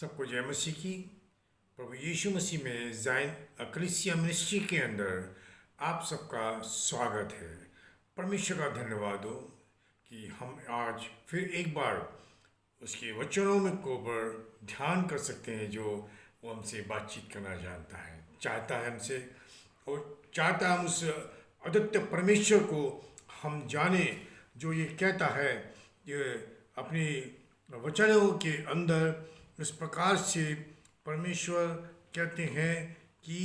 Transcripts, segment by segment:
सबको जय मसीह की। प्रभु यीशु मसीह में ज़ाइन अक्लेसिया मिनिस्ट्री के अंदर आप सबका स्वागत है। परमेश्वर का धन्यवाद हो कि हम आज फिर एक बार उसके वचनों में को पर ध्यान कर सकते हैं, जो वो हमसे बातचीत करना चाहता है हमसे, और चाहता है हम उस अद्वितीय परमेश्वर को हम जाने, जो ये कहता है कि अपनी वचनों के अंदर इस प्रकार से परमेश्वर कहते हैं कि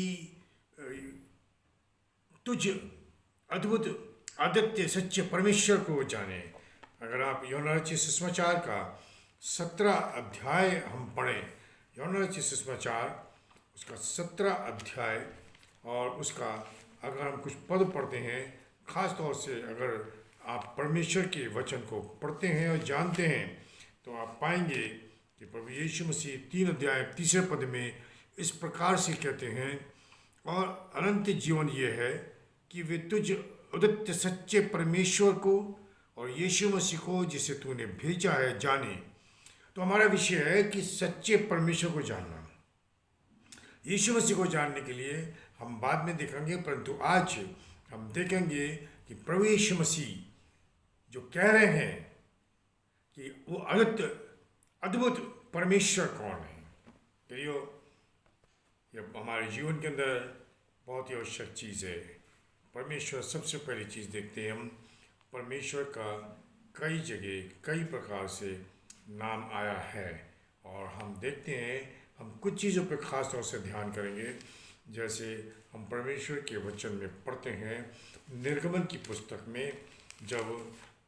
तुझ अद्भुत आदित्य सच्चे परमेश्वर को जाने। अगर आप यूहन्ना रचित सुसमाचार का 17 अध्याय हम पढ़ें, यूहन्ना रचित सुसमाचार उसका 17 अध्याय, और उसका अगर हम कुछ पद पढ़ते हैं, ख़ास तौर से अगर आप परमेश्वर के वचन को पढ़ते हैं और जानते हैं, तो आप पाएंगे कि प्रभु यीशु मसीह 3 अध्याय 3 पद में इस प्रकार से कहते हैं, और अनंत जीवन ये है कि वे तुझ अद्वितीय सच्चे परमेश्वर को और यीशु मसीह को जिसे तूने भेजा है जाने। तो हमारा विषय है कि सच्चे परमेश्वर को जानना। यीशु मसीह को जानने के लिए हम बाद में देखेंगे, परंतु आज हम देखेंगे कि प्रभु यीशु मसीह जो कह रहे हैं कि वो अद्भुत परमेश्वर कौन है। प्रियो, ये हमारे जीवन के अंदर बहुत ही आवश्यक चीज़ है। परमेश्वर सबसे पहली चीज़ देखते हैं हम, परमेश्वर का कई जगह कई प्रकार से नाम आया है, और हम देखते हैं, हम कुछ चीज़ों पर ख़ास तौर से ध्यान करेंगे। जैसे हम परमेश्वर के वचन में पढ़ते हैं, निर्गमन की पुस्तक में जब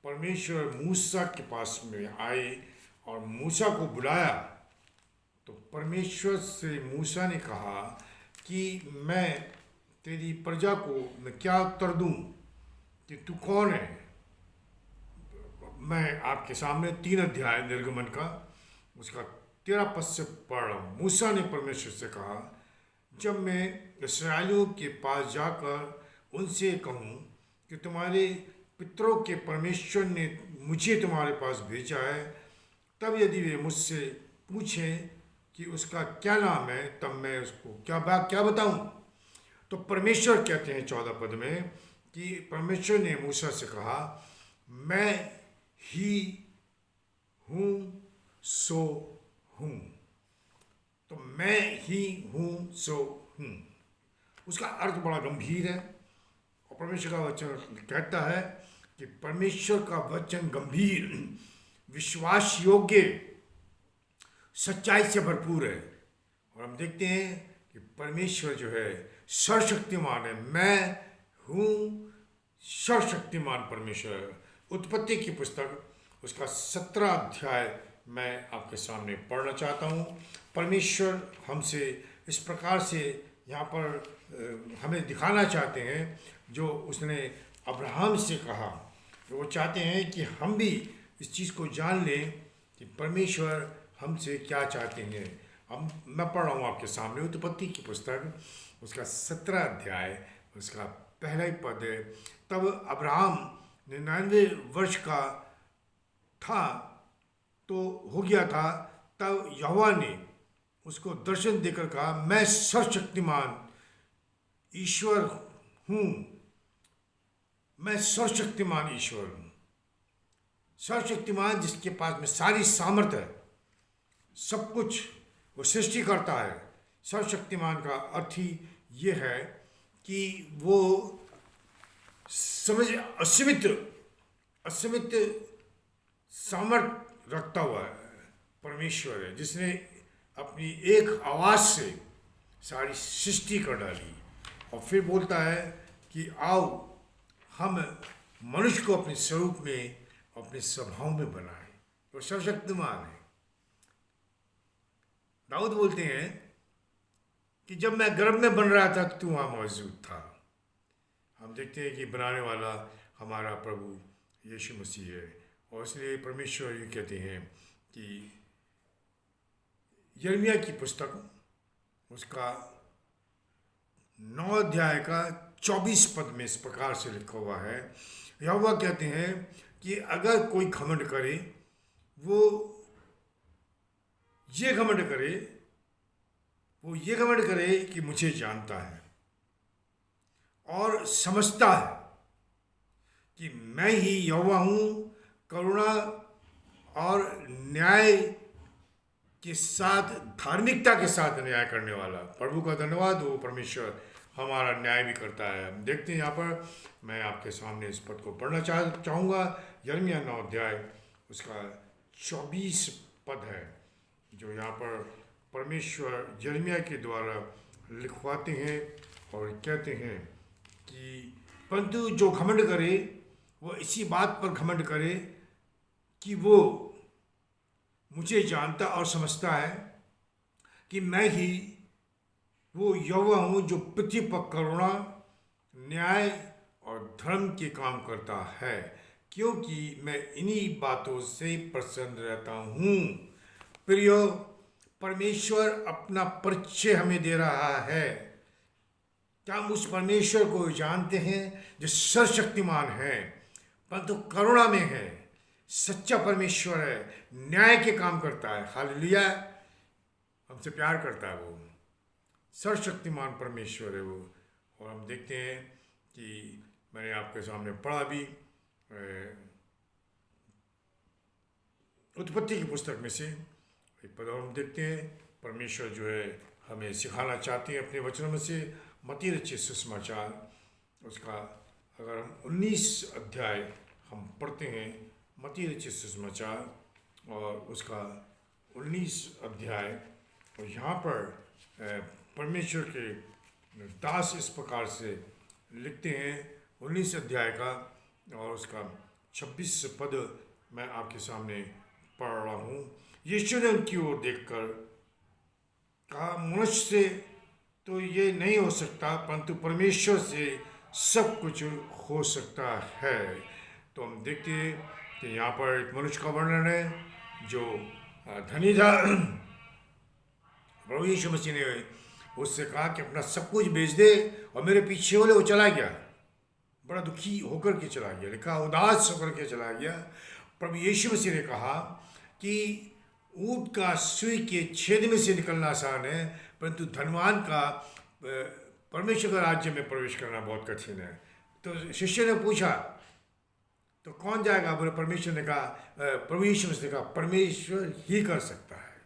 परमेश्वर मूसा के पास में आए और मूसा को बुलाया, तो परमेश्वर से मूसा ने कहा कि मैं तेरी प्रजा को मैं क्या उत्तर दूं कि तू कौन है। मैं आपके सामने 3 अध्याय निर्गमन का उसका 13 पद से पढ़ रहा हूँ। मूसा ने परमेश्वर से कहा, जब मैं इस्राएलियों के पास जाकर उनसे कहूँ कि तुम्हारे पितरों के परमेश्वर ने मुझे तुम्हारे पास भेजा है, तब यदि वे मुझसे पूछें कि उसका क्या नाम है, तब मैं उसको क्या बताऊं। तो परमेश्वर कहते हैं 14 पद में कि परमेश्वर ने मूसा से कहा, मैं ही हूँ सो हूँ। तो मैं ही हूँ सो हूँ, उसका अर्थ बड़ा गंभीर है। और परमेश्वर का वचन कहता है कि परमेश्वर का वचन गंभीर, विश्वास योग्य, सच्चाई से भरपूर है। और हम देखते हैं कि परमेश्वर जो है सर्वशक्तिमान है। मैं हूँ सर्वशक्तिमान परमेश्वर। उत्पत्ति की पुस्तक उसका 17 अध्याय मैं आपके सामने पढ़ना चाहता हूँ। परमेश्वर हमसे इस प्रकार से यहाँ पर हमें दिखाना चाहते हैं, जो उसने अब्राहम से कहा। वो चाहते हैं कि हम भी इस चीज़ को जान लें कि परमेश्वर हमसे क्या चाहते हैं। मैं पढ़ रहा हूँ आपके सामने उत्पत्ति की पुस्तक उसका 17 अध्याय उसका पहला ही पद है। तब अब्राहम 99 वर्ष का था, तो हो गया था, तब यहोवा ने उसको दर्शन देकर कहा, मैं सर्वशक्तिमान ईश्वर हूँ। मैं सर्वशक्तिमान ईश्वर हूँ। सर्वशक्तिमान जिसके पास में सारी सामर्थ्य है, सब कुछ वो सृष्टि करता है। सर्वशक्तिमान का अर्थ ही ये है कि वो असीमित सामर्थ्य रखता हुआ है। परमेश्वर है जिसने अपनी एक आवाज़ से सारी सृष्टि कर डाली, और फिर बोलता है कि आओ हम मनुष्य को अपने स्वरूप में अपने स्वभाव में बनाए। तो सर्वशक्तिमान है। दाऊद बोलते हैं कि जब मैं गर्भ में बन रहा था तो तू वहाँ मौजूद था। हम देखते हैं कि बनाने वाला हमारा प्रभु यीशु मसीह है, और इसलिए परमेश्वर ये कहते हैं कि यिर्मयाह की पुस्तक उसका 9 अध्याय का 24 पद में इस प्रकार से लिखा हुआ है। यहोवा कहते हैं कि अगर कोई घमंड करे, वो ये घमंड करे, वो ये घमंड करे कि मुझे जानता है और समझता है कि मैं ही यहोवा हूँ, करुणा और न्याय के साथ, धार्मिकता के साथ न्याय करने वाला। प्रभु का धन्यवाद, वो परमेश्वर हमारा न्याय भी करता है। हम देखते हैं यहाँ पर, मैं आपके सामने इस पद को पढ़ना चाहूँगा। यिर्मयाह 9 अध्याय उसका 24 पद है, जो यहाँ पर परमेश्वर यिर्मयाह के द्वारा लिखवाते हैं और कहते हैं कि परंतु जो घमंड करे वो इसी बात पर घमंड करे कि वो मुझे जानता और समझता है कि मैं ही वो यहोवा हूँ जो पृथ्वी पर करुणा, न्याय और धर्म के काम करता है, क्योंकि मैं इन्हीं बातों से प्रसन्न रहता हूँ। प्रियो, परमेश्वर अपना परिचय हमें दे रहा है। क्या हम उस परमेश्वर को जानते हैं जो सर्वशक्तिमान है, परंतु करुणा में है, सच्चा परमेश्वर है, न्याय के काम करता है। हालेलुया, हमसे प्यार करता है, वो सर्वशक्तिमान परमेश्वर है वो। और हम देखते हैं कि मैंने आपके सामने पढ़ा भी उत्पत्ति की पुस्तक में से एक पद, हम देखते हैं परमेश्वर जो है हमें सिखाना चाहते हैं अपने वचनों में से। मत्ती रचित सुसमाचार उसका अगर हम 19 अध्याय हम पढ़ते हैं, मत्ती रचित सुसमाचार और उसका 19 अध्याय, और यहाँ पर परमेश्वर के दास इस प्रकार से लिखते हैं 19 अध्याय का और उसका 26 पद मैं आपके सामने पढ़ रहा हूँ। यीशु ने उनकी ओर देखकर कहा, मनुष्य से तो ये नहीं हो सकता, परंतु परमेश्वर से सब कुछ हो सकता है। तो हम देखते हैं कि यहाँ पर एक मनुष्य का वर्णन है जो धनी था। प्रभु यीशु मसीह ने उससे कहा कि अपना सब कुछ बेच दे और मेरे पीछे बोले। वो चला गया, बड़ा दुखी होकर के चला गया, लिखा उदास होकर के चला गया। प्रभु यीशु मसीह ने कहा कि ऊँट का सुई के छेद में से निकलना आसान है, परंतु धनवान का परमेश्वर के राज्य में प्रवेश करना बहुत कठिन है। तो शिष्य ने पूछा, तो कौन जाएगा? बोले परमेश्वर ने कहा, प्रभु यीशु मसीह ने कहा, परमेश्वर ही कर सकता है।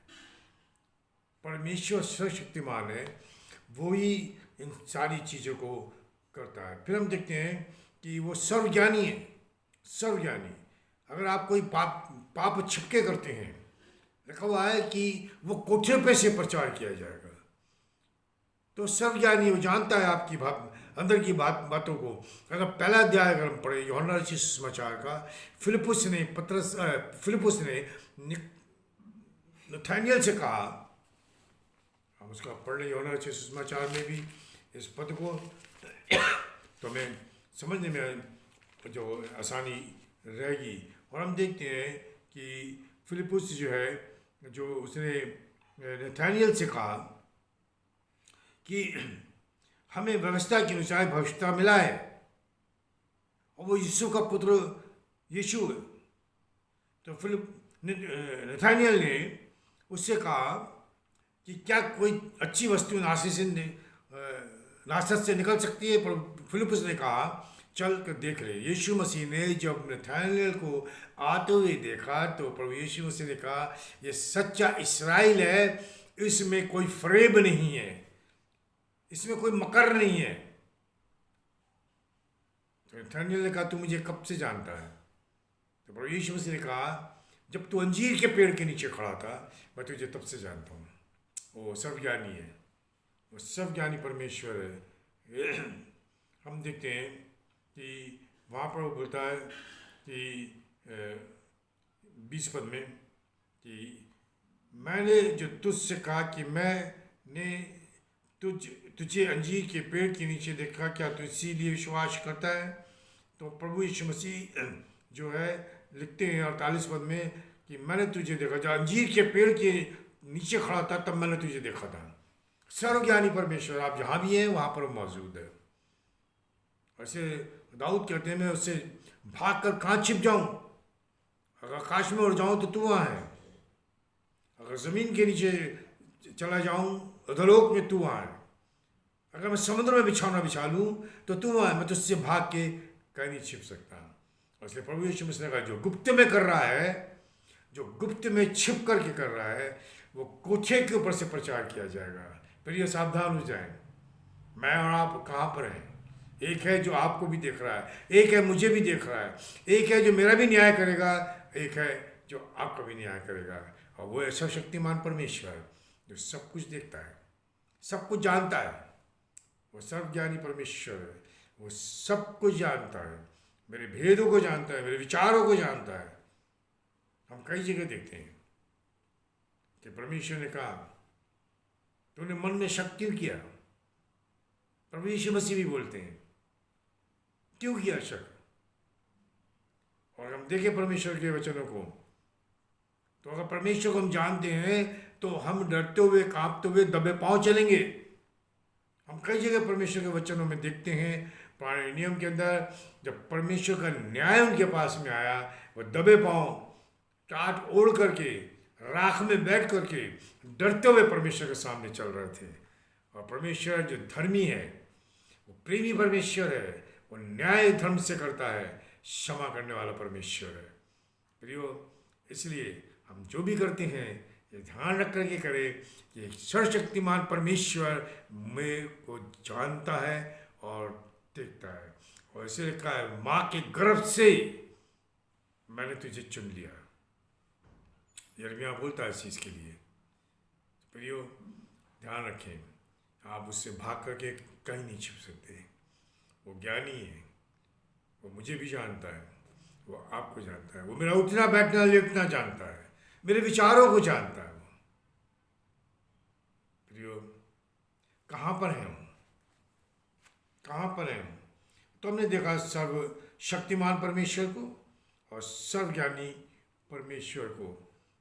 परमेश्वर सर्वशक्तिमान है, वो ही इन सारी चीज़ों को करता है। फिर हम देखते हैं कि वो सर्वज्ञानी है, सर्वज्ञानी। अगर आप कोई पाप छिपके करते हैं, लिखा हुआ है कि वो कोठे पे से प्रचार किया जाएगा। तो सर्वज्ञानी, वो जानता है आपकी अंदर की बातों को। अगर पहला अध्याय अगर हम पढ़े यूहन्ना रचित सुसमाचार का, फिलिपुस ने नथानियल से कहा, हम उसका पढ़ रहे यूहन्ना रचित सुसमाचार में भी इस पद को, तो हमें समझने में जो आसानी रहेगी। और हम देखते हैं कि फिलिपुस जो है, जो उसने नथानियल से कहा कि हमें व्यवस्था के अनुसार भविष्यता मिला है और वो यीशु का पुत्र यीशु है। तो नथानियल ने उससे कहा कि क्या कोई अच्छी वस्तु नासरत से निकल सकती है? पर फिलिपुस ने कहा, चल कर देख ले। यीशु मसीह ने जब नथानियल को आते हुए देखा तो प्रभु यीशु मसीह ने कहा, ये सच्चा इस्राएल है, इसमें कोई फरेब नहीं है, इसमें कोई मकर नहीं है। तो नथानियल ने कहा, तू मुझे कब से जानता है? तो प्रभु यीशु मसीह ने कहा, जब तू अंजीर के पेड़ के नीचे खड़ा था, मैं तुझे तब से जानता हूँ। वो सर्वज्ञानी है, वो सर्वज्ञानी परमेश्वर है। हम देखते हैं कि वहाँ पर वो बोलता है कि 20 पद में कि मैंने जो तुझसे कहा कि मैंने तुझे अंजीर के पेड़ के नीचे देखा, क्या तू इसीलिए विश्वास करता है? तो प्रभु यीशु मसीह जो है लिखते हैं 48 पद में कि मैंने तुझे देखा, जब अंजीर के पेड़ के नीचे खड़ा था तब मैंने तुझे देखा था। सर्वज्ञानी परमेश्वर आप जहाँ भी हैं वहाँ पर मौजूद है। ऐसे दाऊद कहते हैं, मैं उससे भाग कर कहाँ छिप जाऊँ? अगर आकाश में उड़ जाऊँ तो तू वहाँ है, अगर अगर ज़मीन के नीचे चला जाऊं, अधोलोक में तू वहाँ है। अगर मैं समुद्र में बिछौना बिछा लूँ तो तू वहाँ है, मैं तुझसे भाग के कहीं नहीं छिप सकता। इसलिए प्रभु यीशु मसीह ने कहा, जो गुप्त में कर रहा है, जो गुप्त में छिप करके कर रहा है, वो कोठे के ऊपर से प्रचार किया जाएगा। फिर ये सावधान हो जाए, मैं और आप कहाँ पर हैं। एक है जो आपको भी देख रहा है, एक है मुझे भी देख रहा है, एक है जो मेरा भी न्याय करेगा, एक है जो आपका भी न्याय करेगा। और वो ऐसा शक्तिमान परमेश्वर जो सब कुछ देखता है, सब कुछ जानता है, वो सर्वज्ञानी परमेश्वर है। वो सब कुछ जानता है, मेरे भेदों को जानता है, मेरे विचारों को जानता है। हम कई जगह देखते हैं कि परमेश्वर ने कहा, तूने मन में शक क्यों किया। प्रभु यीशु मसीह भी बोलते हैं, क्यों किया शक। और हम देखें परमेश्वर के वचनों को, तो अगर परमेश्वर को हम जानते हैं तो हम डरते हुए, कांपते हुए, दबे पांव चलेंगे। हम कई जगह परमेश्वर के वचनों में देखते हैं, पुराने नियम के अंदर जब परमेश्वर का न्याय उनके पास में आया, वो दबे पांव, टाट ओढ़ करके, राख में बैठ करके, डरते हुए परमेश्वर के सामने चल रहे थे। और परमेश्वर जो धर्मी है, वो प्रेमी परमेश्वर है, वो न्याय धर्म से करता है, क्षमा करने वाला परमेश्वर है। प्रियो, इसलिए हम जो भी करते हैं ये ध्यान रख करके करें कि सर्वशक्तिमान परमेश्वर में को जानता है और देखता है। और इसे लिखा है, माँ के गर्भ से मैंने तुझे चुन लिया। यिर्मयाह बोलता है इस चीज़ के लिए। प्रियो, ध्यान रखें, आप उससे भाग करके कहीं नहीं छिप सकते। वो ज्ञानी है, वो मुझे भी जानता है, वो आपको जानता है, वो मेरा उठना बैठना लेटना जानता है, मेरे विचारों को जानता है। वो प्रियो, कहाँ पर हैं हम, कहाँ पर हैं हम। तो हमने देखा सर्वशक्तिमान परमेश्वर को और सर्वज्ञानी परमेश्वर को,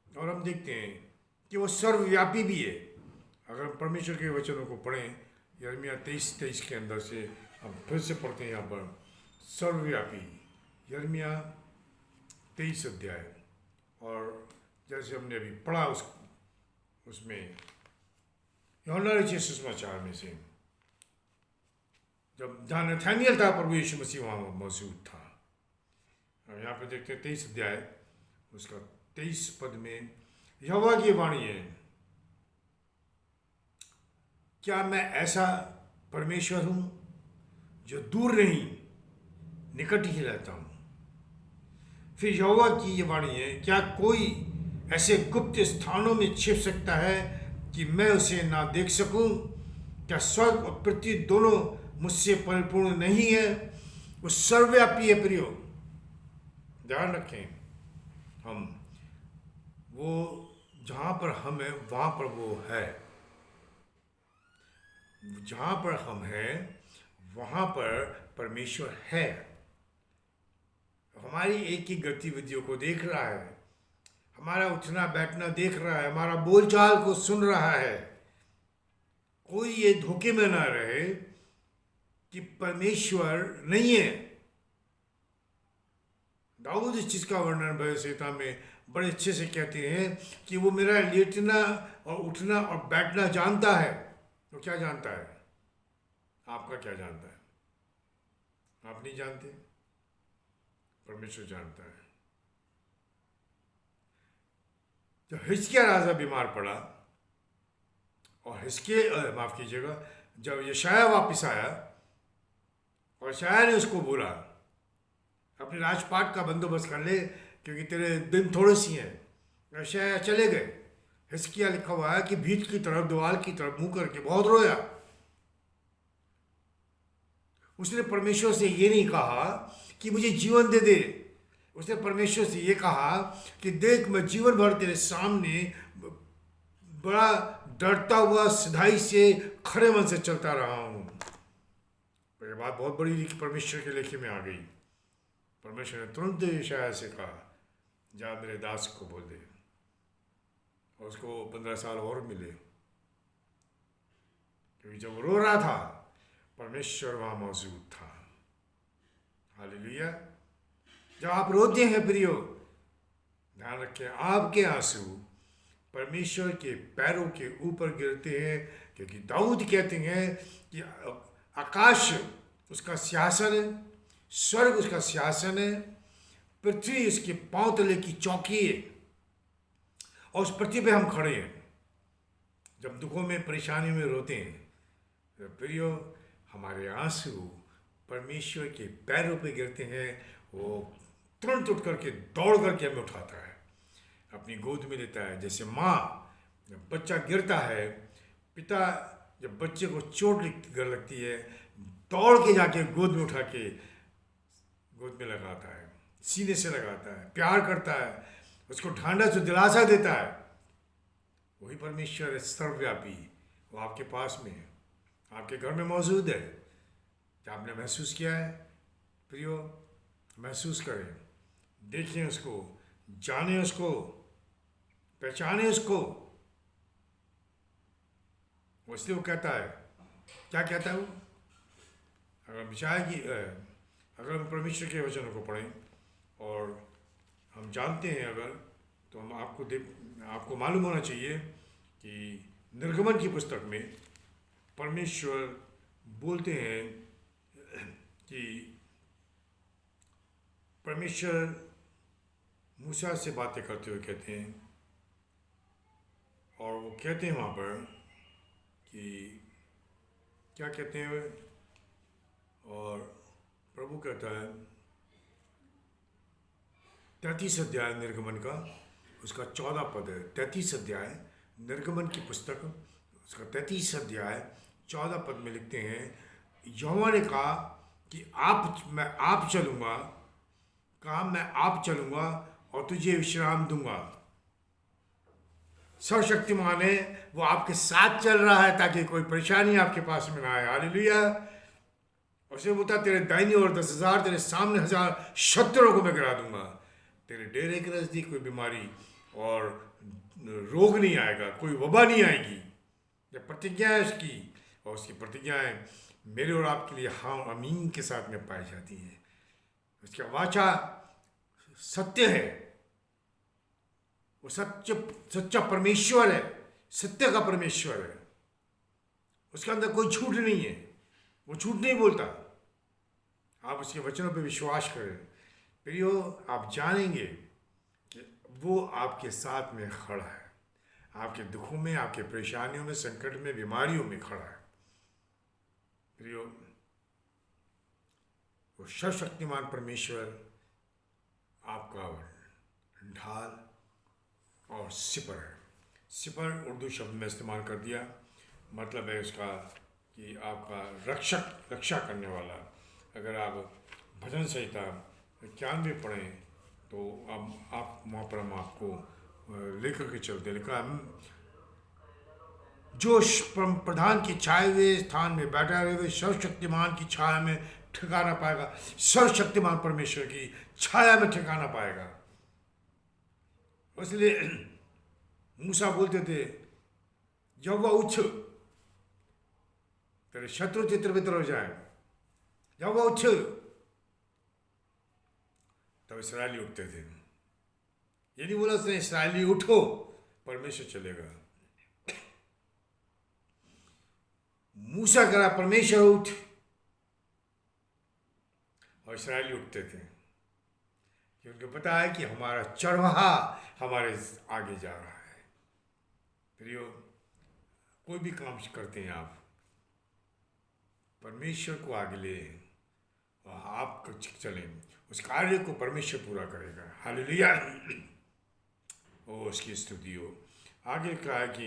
और हम देखते हैं कि वो सर्वव्यापी भी है। अगर हम परमेश्वर के वचनों को पढ़ें, यिर्मयाह 23:23 के अंदर से हम फिर से पढ़ते हैं यहाँ पर, सर्वव्यापी, यिर्मयाह 23 अध्याय। और जैसे हमने अभी पढ़ा उसमें यूहन्ना रचित सुसमाचार में से, जब जहाँ नथानिएल था, प्रभु यीशु मसीह वहाँ मौजूद था। और यहाँ पे देखते हैं 23 अध्याय, उसका 23 पद में यहोवा की वाणी है, क्या मैं ऐसा परमेश्वर हूँ जो दूर नहीं, निकट ही रहता हूँ। फिर यहोवा की ये वाणी है, क्या कोई ऐसे गुप्त स्थानों में छिप सकता है कि मैं उसे ना देख सकूं। क्या स्वर्ग और पृथ्वी दोनों मुझसे परिपूर्ण नहीं है। वो सर्वव्यापी है। प्रियो, ध्यान रखें, हम वो जहाँ पर हम हैं वहाँ पर वो है, जहाँ पर हम हैं वहाँ पर परमेश्वर है। हमारी एक ही गतिविधियों को देख रहा है, हमारा उठना बैठना देख रहा है, हमारा बोलचाल को सुन रहा है। कोई ये धोखे में ना रहे कि परमेश्वर नहीं है। दाऊद इस चीज का वर्णन भजन संहिता में बड़े अच्छे से कहते हैं कि वो मेरा लेटना और उठना और बैठना जानता है। तो क्या जानता है? आपका क्या जानता है? आप नहीं जानते, परमेश्वर जानता है। जब हिजकिय्याह राजा बीमार पड़ा और माफ कीजिएगा, जब यशायाह वापस आया और यशायाह ने उसको बोला अपने राजपाट का बंदोबस्त कर ले क्योंकि तेरे दिन थोड़े सी हैं। यशायाह चले गए। हिजकिय्याह लिखा हुआ है कि भीत की तरफ, दीवार की तरफ मुंह करके बहुत रोया। उसने परमेश्वर से ये नहीं कहा कि मुझे जीवन दे दे। उसने परमेश्वर से ये कहा कि देख, मैं जीवन भर तेरे सामने बड़ा डरता हुआ सिधाई से खरे मन से चलता रहा हूँ। तो ये बात बहुत बड़ी परमेश्वर के लेखे में आ गई। परमेश्वर ने तुरंत यशायाह से कहा, जा मेरे दास को बोल दे। और उसको 15 साल और मिले, क्योंकि जब रो रहा था परमेश्वर वहाँ मौजूद था। हालेलुया। जब आप रोते हैं प्रियो, ध्यान रखें, आपके आंसू परमेश्वर के पैरों के ऊपर गिरते हैं, क्योंकि दाऊद कहते हैं कि आकाश उसका सिंहासन है, स्वर्ग उसका सिंहासन है, पृथ्वी उसके पांव तले की चौकी है, और उस पृथ्वी पे हम खड़े हैं। जब दुखों में परेशानी में रोते हैं तो प्रियो, हमारे आंसू परमेश्वर के पैरों पे गिरते हैं। वो तुरंत उठ करके दौड़ करके हमें उठाता है, अपनी गोद में लेता है। जैसे माँ जब बच्चा गिरता है, पिता जब बच्चे को चोट लगती है, दौड़ के जाके गोद में उठा के गोद में लगाता है, सीने से लगाता है, प्यार करता है, उसको ढांढस दिलासा देता है। वही परमेश्वर है सर्वव्यापी, वो आपके पास में है, आपके घर में मौजूद है। क्या आपने महसूस किया है प्रियो? महसूस करें, देखें उसको, जाने उसको, पहचाने उसको। इसलिए वो कहता है, क्या कहता है वो? अगर विचार की अगर हम परमेश्वर के वचनों को पढ़ें और हम जानते हैं अगर, तो हम आपको मालूम होना चाहिए कि निर्गमन की पुस्तक में परमेश्वर बोलते हैं कि परमेश्वर मूसा से बातें करते हुए कहते हैं, और वो कहते हैं वहाँ पर कि क्या कहते हैं, और प्रभु कहता है 33 अध्याय निर्गमन का, उसका 14 पद है। 33 अध्याय निर्गमन की पुस्तक, उसका 33 अध्याय 14 पद में लिखते हैं, यहोवा ने कहा कि मैं आप चलूँगा और तुझे विश्राम दूंगा। सर्वशक्तिमान है, वो आपके साथ चल रहा है ताकि कोई परेशानी आपके पास में ना आए। हालेलुया। उसे बोलता, तेरे दाहिनी ओर 10,000, तेरे सामने 1,000 शत्रुओं को मैं गिरा दूंगा। तेरे डेरे के नज़दीक कोई बीमारी और रोग नहीं आएगा, कोई वबा नहीं आएगी। जब प्रतिज्ञा है उसकी, और उसकी प्रतिज्ञाएं मेरे और आपके लिए हाँ अमीन के साथ में पाई जाती हैं। उसका वाचा सत्य है, वो सच्चा परमेश्वर है, सत्य का परमेश्वर है। उसके अंदर कोई झूठ नहीं है, वो झूठ नहीं बोलता। आप उसके वचनों पे विश्वास करें प्रियो, आप जानेंगे कि वो आपके साथ में खड़ा है, आपके दुखों में, आपके परेशानियों में, संकट में, बीमारियों में खड़ा है प्रियो। वो सर्वशक्तिमान परमेश्वर आपका ढाल और सिपर है। सिपर उर्दू शब्द में इस्तेमाल कर दिया, मतलब है उसका कि आपका रक्षा करने वाला। अगर आप भजन संहिता 91 पढ़ें तो आप वहाँ पर हम आपको लेकर के चलते लिखा, जो प्रधान की छाए हुए स्थान में बैठा हुए सर्वशक्तिमान की छाया में ठिकाना पाएगा। सर्वशक्तिमान परमेश्वर की छाया में ठिकाना पाएगा। इसलिए मूसा बोलते थे, यहोवा उठ, तेरे शत्रु तितर बितर हो जाए, यहोवा उठ। तब इसराइली उठते थे। ये नहीं बोला उसने इसराइली उठो, परमेश्वर चलेगा। मूसा करा परमेश्वर उठ, और इसराइली उठते थे, क्योंकि पता है कि हमारा चरवाहा हमारे आगे जा रहा है। प्रियो, कोई भी काम करते हैं आप, परमेश्वर को आगे ले और आप चलें, उस कार्य को परमेश्वर पूरा करेगा। हालेलुया, ओ उसकी स्तुति हो। आगे कहा है कि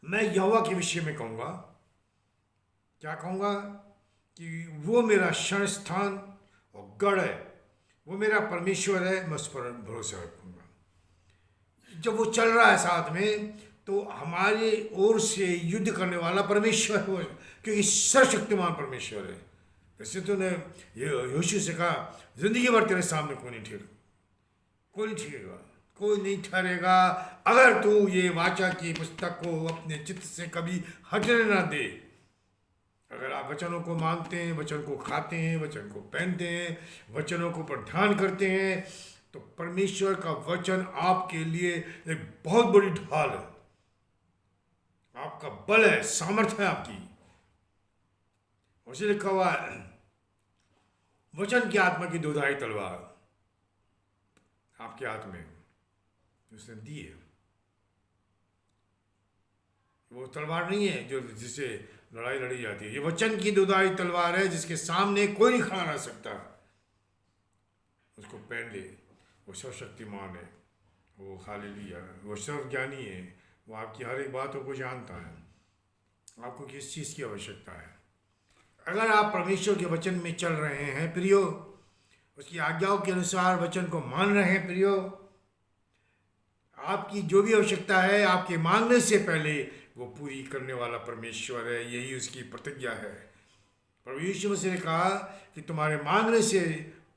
मैं यहोवा के विषय में कहूँगा, क्या कहूँगा? कि वो मेरा शरण स्थान और गढ़ है, वो मेरा परमेश्वर है, मैं उस पर भरोसा रखूँगा। जब वो चल रहा है साथ में, तो हमारे ओर से युद्ध करने वाला परमेश्वर है, क्योंकि सर्वशक्तिमान परमेश्वर है। जैसे तूने यहोशू से कहा, जिंदगी भर तेरे सामने कोई नहीं ठहरेगा, कोई नहीं ठहरेगा अगर तू ये वाचा की पुस्तक को अपने चित्त से कभी हटने ना दे। अगर आप वचनों को मानते हैं, वचन को खाते हैं, वचन को पहनते हैं, वचनों को पर ध्यान करते हैं, तो परमेश्वर का वचन आपके लिए एक बहुत बड़ी ढाल है, आपका बल है, सामर्थ्य है आपकी। उसे लिखा हुआ है, वचन की आत्मा की दोधारी तलवार आपके हाथ में उसने दी है। वो तलवार नहीं है जो जिससे लड़ाई लड़ी जाती है, ये वचन की दोधारी तलवार है जिसके सामने कोई नहीं खड़ा रह सकता। उसको पहन ले, वो सर्वशक्तिमान है, वो हालेलुया, वो सर्वज्ञानी है, वो आपकी हर एक बातों को जानता है। आपको किस चीज़ की आवश्यकता है? अगर आप परमेश्वर के वचन में चल रहे हैं प्रियो, उसकी आज्ञाओं के अनुसार वचन को मान रहे हैं प्रियो, आपकी जो भी आवश्यकता है आपके मांगने से पहले वो पूरी करने वाला परमेश्वर है। यही उसकी प्रतिज्ञा है। प्रभु यीशु मसीह ने कहा कि तुम्हारे मांगने से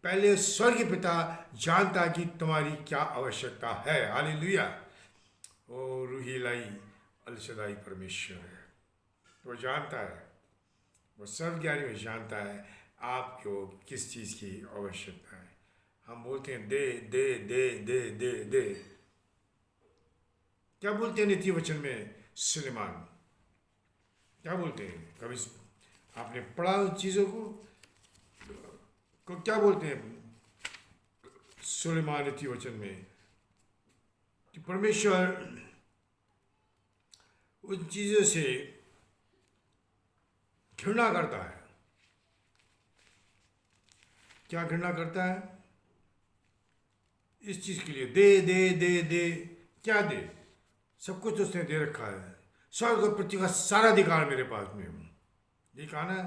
पहले स्वर्ग पिता जानता कि तुम्हारी क्या आवश्यकता है। हालेलुया। ओ रूहीलाई अलशदाई परमेश्वर है, वो जानता है, वो सर्वज्ञानी में जानता है आपको किस चीज़ की आवश्यकता है। हम बोलते हैं दे दे दे दे दे दे। क्या बोलते हैं नीति वचन में? सुलेमान क्या बोलते हैं? कभी आपने पढ़ा उन चीज़ों को क्या बोलते हैं सुलेमान नीति वचन में? कि परमेश्वर उन चीज़ों से घृणा करता है। क्या घृणा करता है? इस चीज़ के लिए दे दे दे दे। क्या दे? सब कुछ उसने दे रखा है। स्वर्ग और पृथ्वी का सारा अधिकार मेरे पास में। यही कहा ना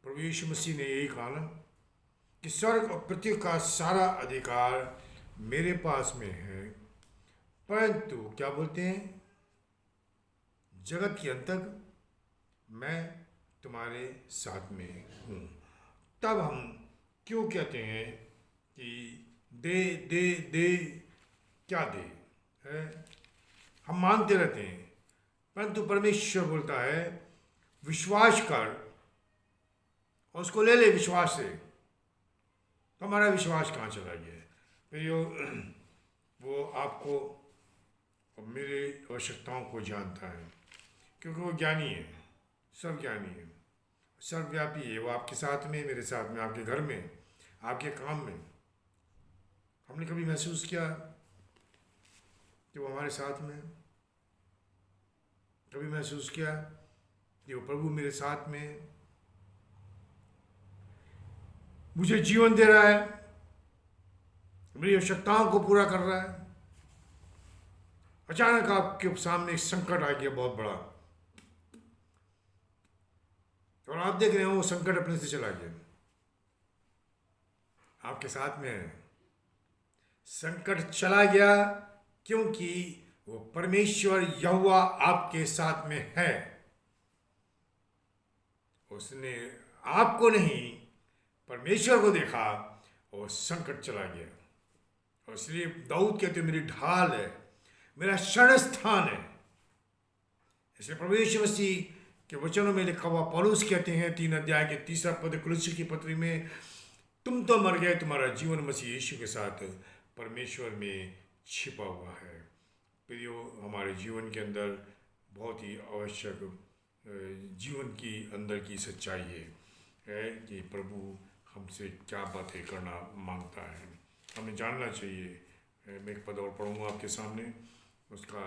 प्रभु यीशु मसीह ने, यही कहा ना कि स्वर्ग और पृथ्वी का सारा अधिकार मेरे पास में है, परंतु क्या बोलते हैं, जगत के अंत तक मैं तुम्हारे साथ में हूँ। तब हम क्यों कहते हैं कि दे दे दे? क्या दे है? हम मांगते रहते हैं, परंतु परमेश्वर बोलता है विश्वास कर और उसको ले ले विश्वास से। तो हमारा विश्वास कहाँ चला गया है प्रियो? वो आपको और मेरे आवश्यकताओं को जानता है, क्योंकि वो ज्ञानी है, सब ज्ञानी है, सर्वव्यापी है। वो आपके साथ में, मेरे साथ में, आपके घर में, आपके काम में। हमने कभी महसूस किया कि वो हमारे साथ में? कभी महसूस किया कि वो प्रभु मेरे साथ में मुझे जीवन दे रहा है, मेरी आवश्यकताओं को पूरा कर रहा है? अचानक आपके सामने एक संकट आ गया बहुत बड़ा, और आप देख रहे हो वो संकट अपने से चला गया, आपके साथ में है। संकट चला गया क्योंकि वो परमेश्वर यहोवा आपके साथ में है। उसने आपको नहीं, परमेश्वर को देखा और संकट चला गया। और इसलिए दाऊद कहते मेरी ढाल है, मेरा शरण स्थान है। इसलिए प्रभु यीशु मसीह के वचनों में लिखा हुआ पौलुस कहते हैं 3 अध्याय के 3 पद कुलुस्सी की पत्री में, तुम तो मर गए, तुम्हारा जीवन मसीह यीशु के साथ परमेश्वर में छिपा हुआ है। प्रियो, हमारे जीवन के अंदर बहुत ही आवश्यक जीवन की अंदर की सच्चाई है कि प्रभु हमसे क्या बातें करना मांगता है, हमें जानना चाहिए। मैं एक पद और पढ़ूँगा आपके सामने, उसका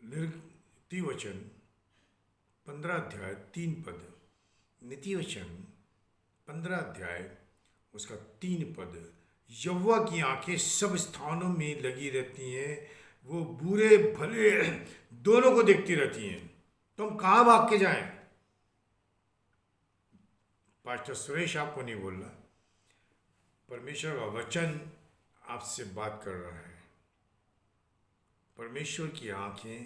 नीति वचन 15 अध्याय 3 पद। नीति वचन 15 अध्याय उसका 3 पद। यहोवा की आंखें सब स्थानों में लगी रहती हैं, वो बुरे भले दोनों को देखती रहती हैं। तो हम कहाँ भाग के जाएं? पास्टर सुरेश आपको नहीं बोल रहा, परमेश्वर का वचन आपसे बात कर रहा है। परमेश्वर की आंखें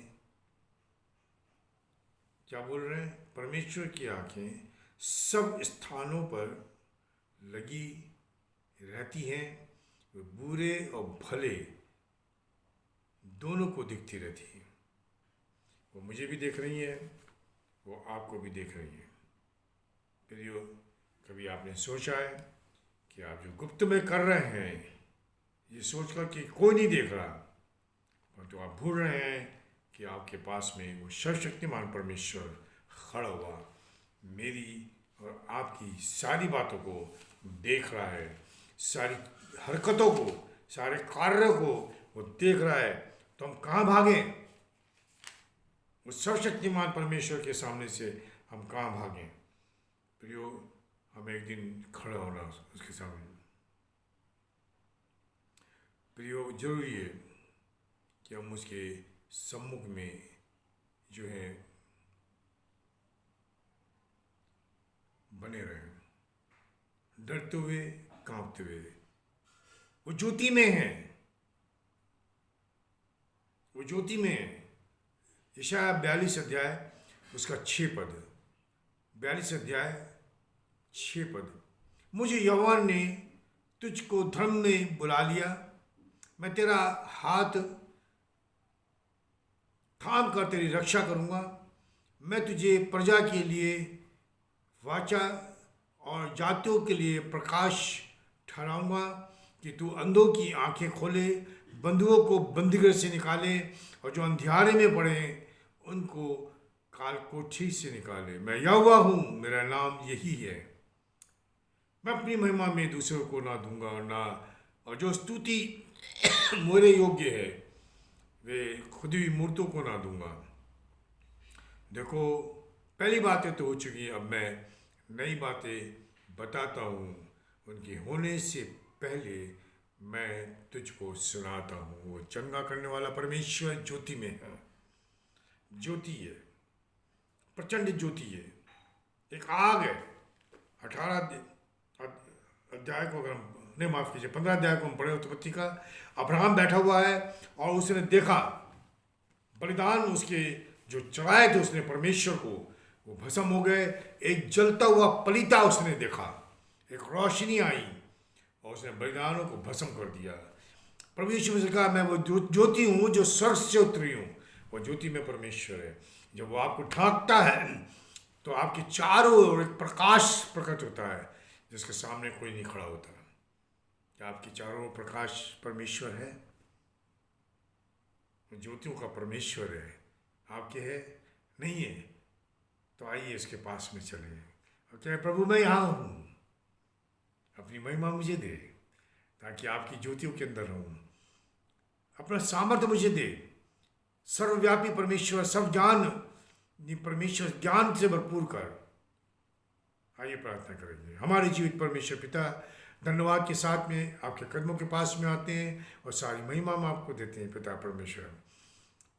क्या बोल रहे हैं? परमेश्वर की आंखें सब स्थानों पर लगी रहती हैं, वे बुरे और भले दोनों को दिखती रहती हैं। वो मुझे भी देख रही हैं, वो आपको भी देख रही हैं। प्रियो, कभी आपने सोचा है कि आप जो गुप्त में कर रहे हैं ये सोचकर कि कोई नहीं देख रहा, परंतु आप भूल रहे हैं कि आपके पास में वो सर्वशक्तिमान परमेश्वर खड़ा हुआ मेरी और आपकी सारी बातों को देख रहा है, सारी हरकतों को, सारे कार्यों को वो देख रहा है। तो हम कहाँ भागें? उस सर्वशक्तिमान परमेश्वर के सामने से हम कहाँ भागें? प्रियो, हमें एक दिन खड़ा होना उसके सामने। प्रियो, जरूरी है कि हम उसके सम्मुख में जो है बने रहें, डरते हुए, कांपते हुए। वो ज्योति में है, वो ज्योति में है। यशायाह 42 अध्याय उसका 6 पद, 42 अध्याय 6 पद। मुझे यहोवा ने तुझको धर्म में बुला लिया, मैं तेरा हाथ थाम कर तेरी रक्षा करूँगा। मैं तुझे प्रजा के लिए वाचा और जातियों के लिए प्रकाश ठहराऊँगा कि तू अंधों की आंखें खोले, बंधुओं को बंदीगृह से निकाले और जो अंधियारे में पड़े उनको कालकोठी से निकाले। मैं यहोवा हूँ, मेरा नाम यही है। मैं अपनी महिमा में दूसरों को ना दूंगा और जो स्तुति मेरे योग्य है वे खुद ही मूर्तों को ना दूंगा। देखो, पहली बातें तो हो चुकी, अब मैं नई बातें बताता हूँ। उनके होने से पहले मैं तुझको सुनाता हूँ। वो चंगा करने वाला परमेश्वर ज्योति में है, ज्योति है, प्रचंड ज्योति है, एक आग है। 18 अध्याय को अगर हम नहीं, माफ कीजिए, 15 अध्याय को हम पढ़े उत्पत्ति का। अब्राहम बैठा हुआ है और उसने देखा बलिदान उसके जो चढ़ाए थे उसने परमेश्वर को, वो भस्म हो गए। एक जलता हुआ पलीता उसने देखा, एक रोशनी आई और उसने बलिदानों को भस्म कर दिया। प्रभु यीशु मसीह ने कहा, मैं वो ज्योति हूँ जो स्वर्ग से उतरी हूँ। वो ज्योति में परमेश्वर है। जब वो आपको ढांकता है तो आपके चारों ओर एक प्रकाश प्रकट होता है जिसके सामने कोई नहीं खड़ा होता। क्या आपके चारों ओर प्रकाश परमेश्वर है? ज्योतियों का परमेश्वर है, आपके है? नहीं है? तो आइए इसके पास में चले और कहें, प्रभु मैं यहाँ हूँ, अपनी महिमा मुझे दे ताकि आपकी ज्योतियों के अंदर रहूँ। अपना सामर्थ्य मुझे दे। सर्वव्यापी परमेश्वर, सब ज्ञान परमेश्वर, ज्ञान से भरपूर कर। आइए प्रार्थना करेंगे। हमारे जीवित परमेश्वर पिता, धन्यवाद के साथ में आपके कदमों के पास में आते हैं और सारी महिमा हम आपको देते हैं पिता परमेश्वर।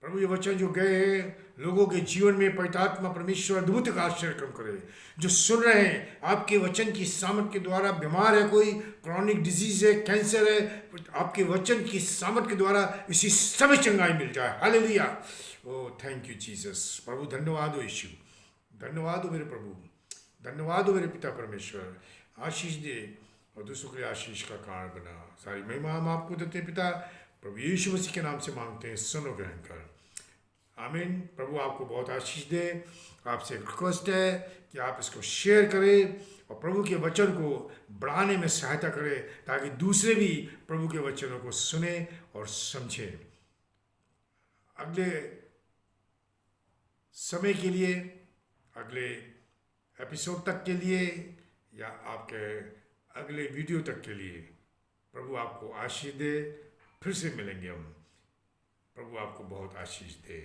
प्रभु, ये वचन जो गए हैं लोगों के जीवन में पवित्र आत्मा परमेश्वर अद्भुत का आश्चर्य करे। जो सुन रहे हैं आपके वचन की सामर्थ के द्वारा, बीमार है कोई, क्रॉनिक डिजीज है, कैंसर है, आपके वचन की सामर्थ के द्वारा इसी समय चंगाई मिल जाए। Hallelujah. Oh thank you Jesus. प्रभु धन्यवाद हो यीशु, धन्यवाद हो मेरे प्रभु, धन्यवाद हो मेरे पिता परमेश्वर। आशीष दे और दूसरों के लिए आशीष का कारण बना। सारी महिमा हम आपको देते हैं पिता, प्रभु यीशु मसीह के नाम से मांगते हैं, सुनो ग्रहण कर। आमीन। प्रभु आपको बहुत आशीष दे। आपसे एक रिक्वेस्ट है कि आप इसको शेयर करें और प्रभु के वचन को बढ़ाने में सहायता करें ताकि दूसरे भी प्रभु के वचनों को सुने और समझें। अगले समय के लिए, अगले एपिसोड तक के लिए या आपके अगले वीडियो तक के लिए प्रभु आपको आशीष दे। फिर से मिलेंगे हम। प्रभु आपको बहुत आशीष दे।